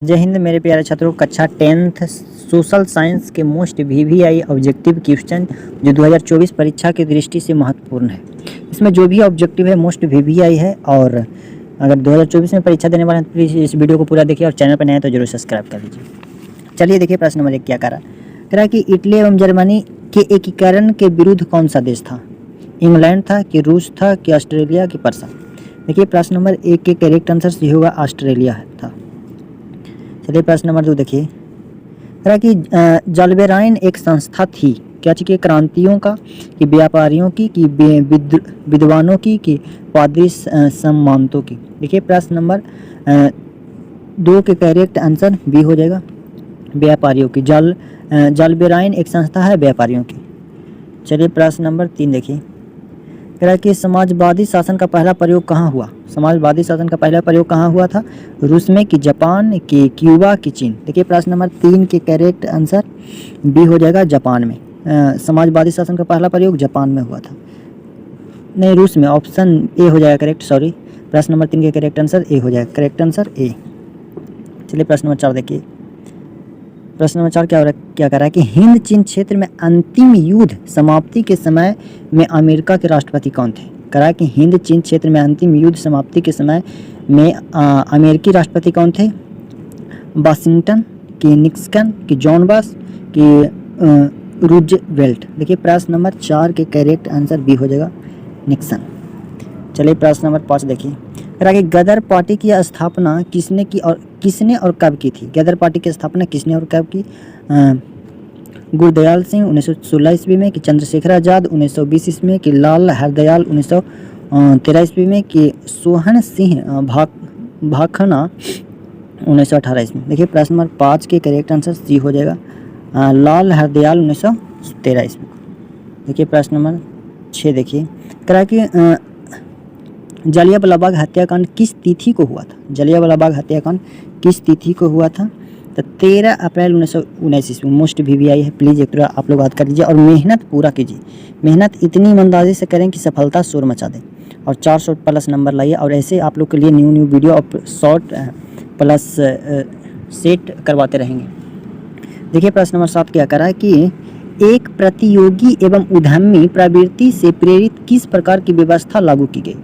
जय हिंद मेरे प्यारे छात्रों। कक्षा 10th सोशल साइंस के मोस्ट वीवीआई ऑब्जेक्टिव क्वेश्चन जो 2024 परीक्षा की दृष्टि से महत्वपूर्ण है। इसमें जो भी ऑब्जेक्टिव है मोस्ट वीवीआई है, और अगर 2024 में परीक्षा देने वाले हैं तो प्लीज़ इस वीडियो को पूरा देखिए और चैनल पर नए हैं तो जरूर सब्सक्राइब कर लीजिए। चलिए देखिए प्रश्न नंबर 1 क्या कह रहा है कि इटली एवं जर्मनी के एकीकरण के विरुद्ध कौन सा देश था? इंग्लैंड था कि रूस था कि ऑस्ट्रेलिया कि पर्सा? देखिए प्रश्न नंबर 1 के करेक्ट आंसर ये होगा ऑस्ट्रेलिया था। चलिए प्रश्न नंबर 2 देखिए कि जलबेराइन एक संस्था थी क्या चीज़ के? क्रांतियों का कि व्यापारियों की कि विद्वानों की कि पादरी सम्मानतों की? देखिए प्रश्न नंबर 2 के करेक्ट आंसर बी हो जाएगा, व्यापारियों की। जलबेराइन एक संस्था है व्यापारियों की। चलिए प्रश्न नंबर 3 देखिए कि समाजवादी शासन का पहला प्रयोग कहाँ हुआ? समाजवादी शासन का पहला प्रयोग कहाँ हुआ था? रूस में कि जापान कि क्यूबा कि चीन? देखिए प्रश्न नंबर 3 के करेक्ट आंसर बी हो जाएगा, जापान में। समाजवादी शासन का पहला प्रयोग जापान में हुआ था, नहीं रूस में। ऑप्शन ए हो जाएगा करेक्ट, सॉरी। प्रश्न नंबर 3 के करेक्ट आंसर ए हो जाएगा, करेक्ट आंसर ए। चलिए प्रश्न नंबर 4 देखिए। प्रश्न नंबर 4 क्या कह रहा है कि हिंद चीन क्षेत्र में अंतिम युद्ध समाप्ति के समय में अमेरिका के राष्ट्रपति कौन थे? कह रहा है कि हिंद चीन क्षेत्र में अंतिम युद्ध समाप्ति के समय में अमेरिकी राष्ट्रपति कौन थे? वाशिंगटन कि निक्सन कि जॉन बस कि रूजवेल्ट? देखिए प्रश्न नंबर 4 के करेक्ट आंसर बी हो जाएगा, निक्सन। चलिए प्रश्न नंबर 5 देखिए कि गदर पार्टी की स्थापना किसने और कब की थी? गदर पार्टी की स्थापना किसने और कब की? गुरदयाल सिंह 1916 ईस्वी में कि चंद्रशेखर आज़ाद 1920 ईस्वी में कि लाल हरदयाल 1913 ईस्वी में कि सोहन सिंह भाखना 1918 ईस्वी में? देखिए प्रश्न नंबर 5 के करेक्ट आंसर सी हो जाएगा, लाल हरदयाल 1913 ईस्वी। देखिए प्रश्न नंबर 6 देखिए कि जलियांवाला बाग हत्याकांड किस तिथि को हुआ था? जलियांवाला बाग हत्याकांड किस तिथि को हुआ था? तो 13 अप्रैल 1919 ईस्वी में। मोस्ट वीवीआई है, प्लीज़ एक आप लोग याद कर लीजिए और मेहनत पूरा कीजिए। मेहनत इतनी ईमानदारी से करें कि सफलता शोर मचा दे और 400 प्लस नंबर लाइए। और ऐसे आप लोग के लिए न्यू वीडियो और शॉर्ट प्लस सेट करवाते रहेंगे। देखिए प्रश्न नंबर 7 क्या कह रहा है कि एक प्रतियोगी एवं उद्यमी प्रवृत्ति से प्रेरित किस प्रकार की व्यवस्था लागू की गई?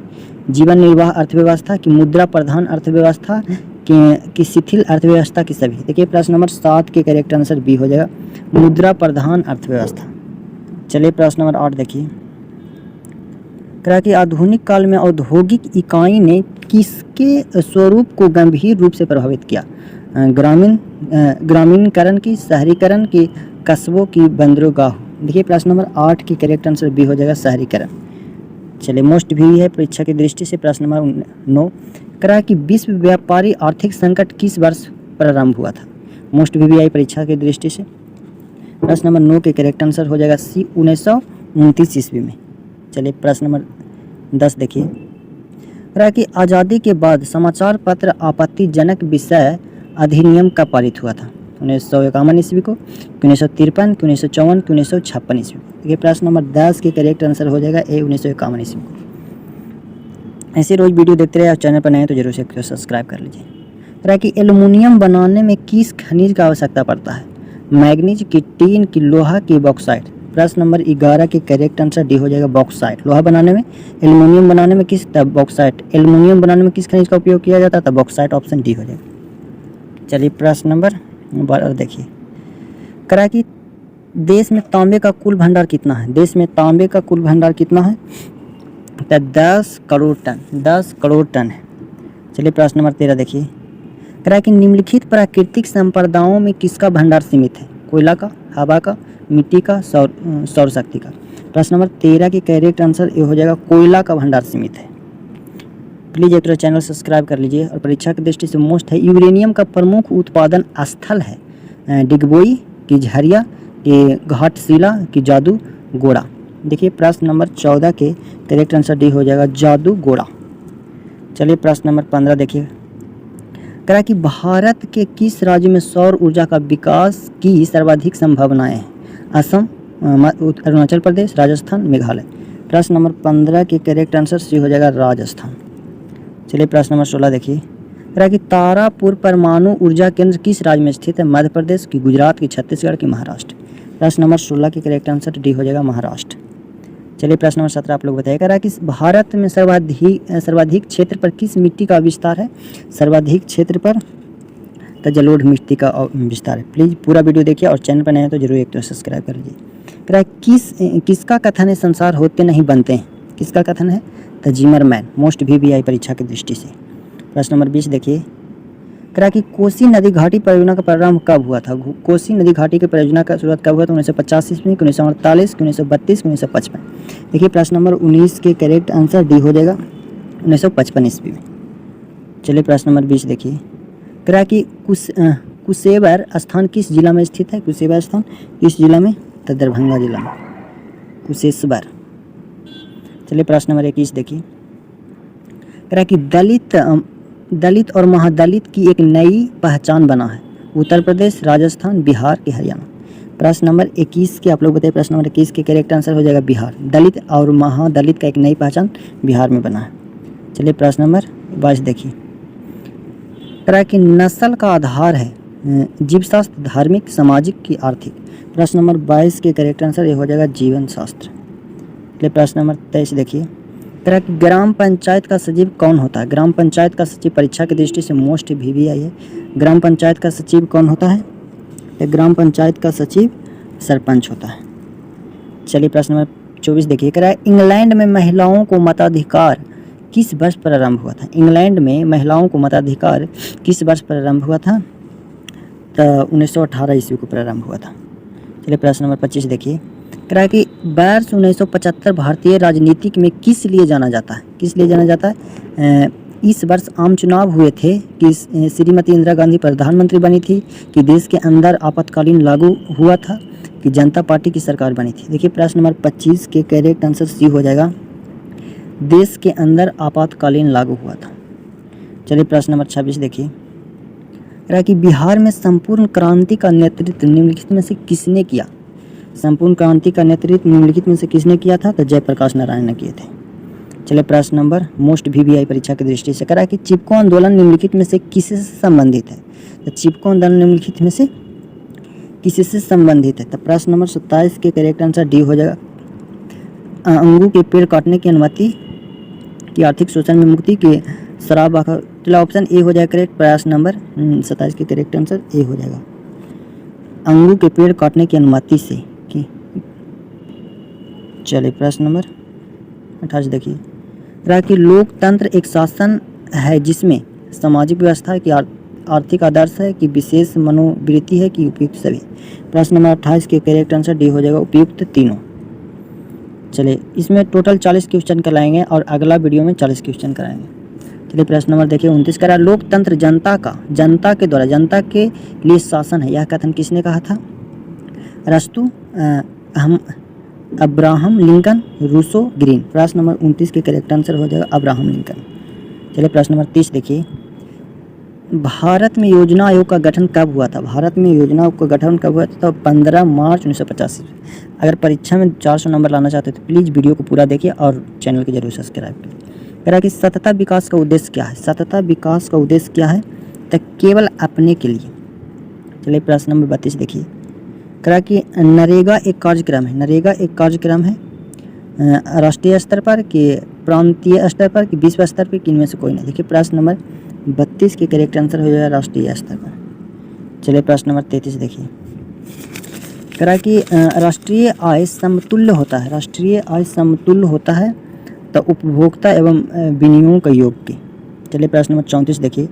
जीवन निर्वाह अर्थव्यवस्था की मुद्रा प्रधान अर्थव्यवस्था की शिथिल अर्थव्यवस्था की सभी? देखिए प्रश्न नंबर 7 के करेक्ट आंसर बी हो जाएगा, मुद्रा प्रधान अर्थव्यवस्था। चलिए प्रश्न नंबर 8 देखिए कि आधुनिक काल में औद्योगिक इकाई ने किसके स्वरूप को गंभीर रूप से प्रभावित किया? ग्रामीणकरण की, शहरीकरण की, कस्बों की, बंदरगाह? देखिए प्रश्न नंबर 8 की करेक्ट आंसर बी हो जाएगा, शहरीकरण। चलिए मोस्ट भी है परीक्षा की दृष्टि से। प्रश्न नंबर 9 करा कि विश्व व्यापारी आर्थिक संकट किस वर्ष प्रारंभ हुआ था? मोस्ट वीवीआई परीक्षा की दृष्टि से। प्रश्न नंबर 9 के करेक्ट आंसर हो जाएगा सी, 1929 ईस्वी में। चलिए प्रश्न नंबर 10 देखिए करा कि आज़ादी के बाद समाचार पत्र आपत्तिजनक विषय अधिनियम कब पारित हुआ था? 1951 ईस्वी को, 1953, 1954, 1956 ईस्वी? देखिए प्रश्न नंबर 10 के करेक्ट आंसर हो जाएगा ए, 1951 ईस्वी को। ऐसे रोज वीडियो देखते रहे और चैनल पर नए हैं तो जरूर से सब्सक्राइब कर लीजिए। कह कि एल्युमिनियम बनाने में किस खनिज का आवश्यकता पड़ता है? मैग्नीज की, टीन की, लोहा की, बॉक्साइट? प्रश्न नंबर 11 के करेक्ट आंसर डी हो जाएगा, बॉक्साइट। लोहा बनाने में, एल्युमिनियम बनाने में किस? बॉक्साइट। एल्युमिनियम बनाने में किस खनिज का उपयोग किया जाता था? बॉक्साइट। ऑप्शन डी हो जाएगा। चलिए प्रश्न नंबर 12 देखिए करा कि देश में तांबे का कुल भंडार कितना है? देश में तांबे का कुल भंडार कितना है? तो 10 करोड़ टन, 10 करोड़ टन है। चलिए प्रश्न नंबर 13 देखिए करा कि निम्नलिखित प्राकृतिक संपदाओं में किसका भंडार सीमित है? कोयला का, हवा का, मिट्टी का, सौर शक्ति का? प्रश्न नंबर 13 के करेक्ट आंसर ये हो जाएगा, कोयला का भंडार सीमित है। प्लीज़ एक चैनल सब्सक्राइब कर लीजिए। और परीक्षा की दृष्टि से मोस्ट है, यूरेनियम का प्रमुख उत्पादन स्थल है डिगबोई की, झरिया की, घाटशिला की, जादूगोड़ा? देखिए प्रश्न नंबर 14 के करेक्ट आंसर डी हो जाएगा, जादूगोड़ा। चलिए प्रश्न नंबर 15 देखिए करा कि भारत के किस राज्य में सौर ऊर्जा का विकास की सर्वाधिक संभावनाएं हैं? असम, अरुणाचल प्रदेश, राजस्थान, मेघालय? प्रश्न नंबर 15 के करेक्ट आंसर सी हो जाएगा, राजस्थान। चलिए प्रश्न नंबर 16 देखिए कह रहा है कि तारापुर परमाणु ऊर्जा केंद्र किस राज्य में स्थित है? मध्य प्रदेश की, गुजरात की, छत्तीसगढ़ की, महाराष्ट्र। प्रश्न नंबर 16 के करेक्ट आंसर डी हो जाएगा महाराष्ट्र। चलिए प्रश्न नंबर 17 आप लोग बताइए। कह रहा है कि भारत में सर्वाधिक क्षेत्र पर किस मिट्टी का विस्तार है? सर्वाधिक क्षेत्र पर तो जलोढ़ मिट्टी का विस्तार है। प्लीज़ पूरा वीडियो देखिए और चैनल पर नए हैं तो जरूर एक तो सब्सक्राइब कर लीजिए। कह रहा है किसका कथन है संसार होते नहीं बनते हैं? किसका कथन है? द जिमरमैन, मोस्ट VBI परीक्षा की दृष्टि से। प्रश्न नंबर 20 देखिए। कह रहा है कि कोसी नदी घाटी परियोजना का प्रारंभ कब हुआ था? कोसी नदी घाटी की परियोजना का शुरुआत कब हुआ था? 1950 ईस्वी, 1948, 1932, 1955। देखिए प्रश्न नंबर 19 के करेक्ट आंसर डी हो जाएगा 1955 ईस्वी में। चलिए प्रश्न नंबर 20 देखिए। कह रहा है कि कुशेवर स्थान किस जिला में स्थित है? कुशेवर स्थान किस जिला में? तो दरभंगा जिला में, कुशेश्वर। चलिए प्रश्न नंबर 21 देखिए। कह रहा है कि दलित और महादलित की एक नई पहचान बना है। उत्तर प्रदेश, राजस्थान, बिहार के हरियाणा। प्रश्न नंबर 21 के आप लोग बताइए। प्रश्न नंबर 21 के करेक्ट आंसर हो जाएगा बिहार। दलित और महादलित का एक नई पहचान बिहार में बना है। चलिए प्रश्न नंबर 22 देखिए। कह रहा है कि नस्ल का आधार है जीवशास्त्र, धार्मिक, सामाजिक की आर्थिक। प्रश्न नंबर 22 के करेक्ट आंसर ये हो जाएगा जीवन शास्त्र। चलिए प्रश्न नंबर 23 देखिए। कह रहा है कि ग्राम पंचायत का सचिव कौन होता है? ग्राम पंचायत का सचिव परीक्षा की दृष्टि से मोस्ट VBI है। ग्राम पंचायत का सचिव कौन होता है? ग्राम पंचायत का सचिव सरपंच होता है। चलिए प्रश्न नंबर 24 देखिए। कह रहा है इंग्लैंड में महिलाओं को मताधिकार किस वर्ष प्रारंभ हुआ था? इंग्लैंड में महिलाओं को मताधिकार किस वर्ष प्रारंभ हुआ था? तो 1918 ईस्वी को प्रारंभ हुआ था। चलिए प्रश्न नंबर 25 देखिए। कह रहा है कि वर्ष 1975 भारतीय राजनीति में किस लिए जाना जाता है? किस लिए जाना जाता है? इस वर्ष आम चुनाव हुए थे कि श्रीमती इंदिरा गांधी प्रधानमंत्री बनी थी, कि देश के अंदर आपातकालीन लागू हुआ था, कि जनता पार्टी की सरकार बनी थी। देखिए प्रश्न नंबर 25 के करेक्ट आंसर सी हो जाएगा, देश के अंदर आपातकालीन लागू हुआ था। चलिए प्रश्न नंबर 26 देखिए। कह रहा है कि बिहार में संपूर्ण क्रांति का नेतृत्व निम्नलिखित में से किसने किया? संपूर्ण क्रांति का नेतृत्व निम्नलिखित में से किसने किया था? तो जयप्रकाश नारायण ने किए थे। चलिए प्रश्न नंबर मोस्ट VBI परीक्षा की दृष्टि से। कह रहा है कि चिपको आंदोलन निम्नलिखित में से किससे संबंधित है? तो चिपको आंदोलन निम्नलिखित में से किससे संबंधित है? तो प्रश्न नंबर 27 के करेक्ट आंसर डी हो जाएगा, अंगूर के पेड़ काटने की अनुमति, की आर्थिक शोषण में मुक्ति, के शराब। चलो ऑप्शन ए हो जाएगा करेक्ट। प्रश्न नंबर 27 के करेक्ट आंसर ए हो जाएगा, अंगूर के पेड़ काटने की अनुमति से की। चलिए प्रश्न नंबर 28 देखिए। कहा कि लोकतंत्र एक शासन है जिसमें सामाजिक व्यवस्था की आर्थिक आदर्श है, कि विशेष मनोवृत्ति है, कि उपयुक्त सभी। प्रश्न नंबर 28 के करेक्ट आंसर डी हो जाएगा उपयुक्त तीनों। चलिए इसमें टोटल 40 क्वेश्चन कराएंगे और अगला वीडियो में 40 क्वेश्चन कराएंगे। चलिए प्रश्न नंबर देखिए 29 करा, लोकतंत्र जनता के द्वारा जनता के लिए शासन है, यह कथन किसने कहा था? अरस्तु, अब्राहम लिंकन, रूसो, ग्रीन। प्रश्न नंबर 29 के करेक्ट आंसर हो जाएगा अब्राहम लिंकन। चलिए प्रश्न नंबर 30 देखिए। भारत में योजना आयोग का गठन कब हुआ था? भारत में योजना आयोग का गठन कब हुआ था? तो 15 मार्च 1985। अगर परीक्षा में 400 नंबर लाना चाहते हो तो प्लीज़ वीडियो को पूरा देखिए और चैनल को जरूर सब्सक्राइब करें। कह रहा है कि सतत विकास का उद्देश्य क्या है? सतत विकास का उद्देश्य क्या है? तो केवल अपने के लिए। चलिए प्रश्न नंबर 32 देखिए। कह रहा है कि नरेगा एक कार्यक्रम है, नरेगा एक कार्यक्रम है राष्ट्रीय स्तर पर, कि प्रांतीय स्तर पर, कि विश्व स्तर पर, कि इनमें से कोई नहीं। देखिए प्रश्न नंबर 32 के करेक्ट आंसर हो जाएगा राष्ट्रीय स्तर पर। चलिए प्रश्न नंबर 33 देखिए। कह रहा है कि राष्ट्रीय आय समतुल्य होता है, राष्ट्रीय आय समतुल्य होता है तो उपभोक्ता एवं विनियोग का योग के। चलिए प्रश्न नंबर 34 देखिए,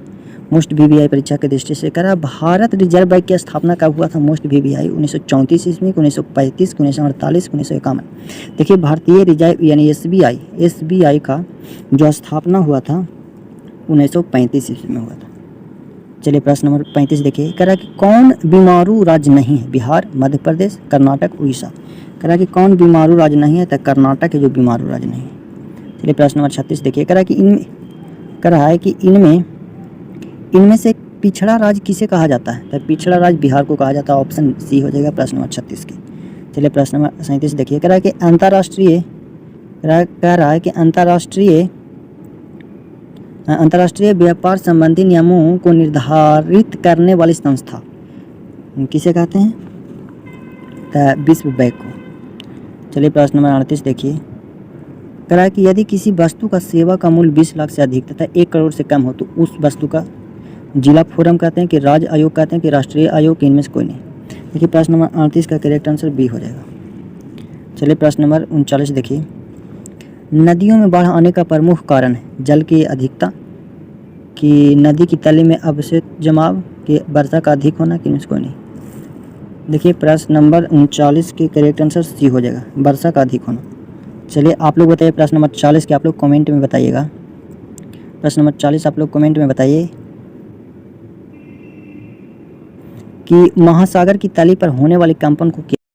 मोस्ट VBI परीक्षा की दृष्टि से। कह रहा भारत रिजर्व बैंक की स्थापना कब हुआ था? मोस्ट VBI 1934 ईस्वी, 1935, 1948, 1951। देखिए भारतीय रिजर्व यानी SBI का जो स्थापना हुआ था 1935 ईस्वी में हुआ था। चलिए प्रश्न नंबर 35 देखिए। कह रहा कि कौन बीमारू राज्य नहीं है? बिहार, मध्य प्रदेश, कर्नाटक, उड़ीसा। कह रहा कि कौन बीमारू राज्य नहीं है? तो कर्नाटक है जो बीमारू राज्य नहीं है। चलिए प्रश्न नंबर 36 देखिए। कह रहा है कि इनमें से पिछड़ा राज्य किसे कहा जाता है? तो पिछड़ा राज्य बिहार को कहा जाता है। ऑप्शन सी हो जाएगा प्रश्न नंबर 36 के। चलिए प्रश्न नंबर 37 देखिए। कह रहा है कि अंतर्राष्ट्रीय व्यापार संबंधी नियमों को निर्धारित करने वाली संस्था किसे कहते हैं? विश्व बैंक को। चलिए प्रश्न नंबर 38 देखिए, कह रहा है कि यदि किसी वस्तु का सेवा का मूल्य 20 लाख से अधिक तथा 1 करोड़ से कम हो तो उस वस्तु का जिला फोरम कहते हैं कि राज्य आयोग कहते हैं कि राष्ट्रीय आयोग, इनमें से कोई नहीं। देखिए प्रश्न नंबर 38 का करेक्ट आंसर बी हो जाएगा। चलिए प्रश्न नंबर 39 देखिए, नदियों में बाढ़ आने का प्रमुख कारण है जल की अधिकता, कि नदी की तली में अवशेष जमाव, कि वर्षा का अधिक होना, कि इनमें से कोई नहीं। देखिए प्रश्न नंबर 39 के करेक्ट आंसर सी हो जाएगा, वर्षा का अधिक होना। चलिए आप लोग बताइए प्रश्न नंबर 40 के आप लोग कमेंट में बताइएगा। प्रश्न नंबर 40 आप लोग कमेंट में बताइए कि महासागर की तली पर होने वाले कंपन को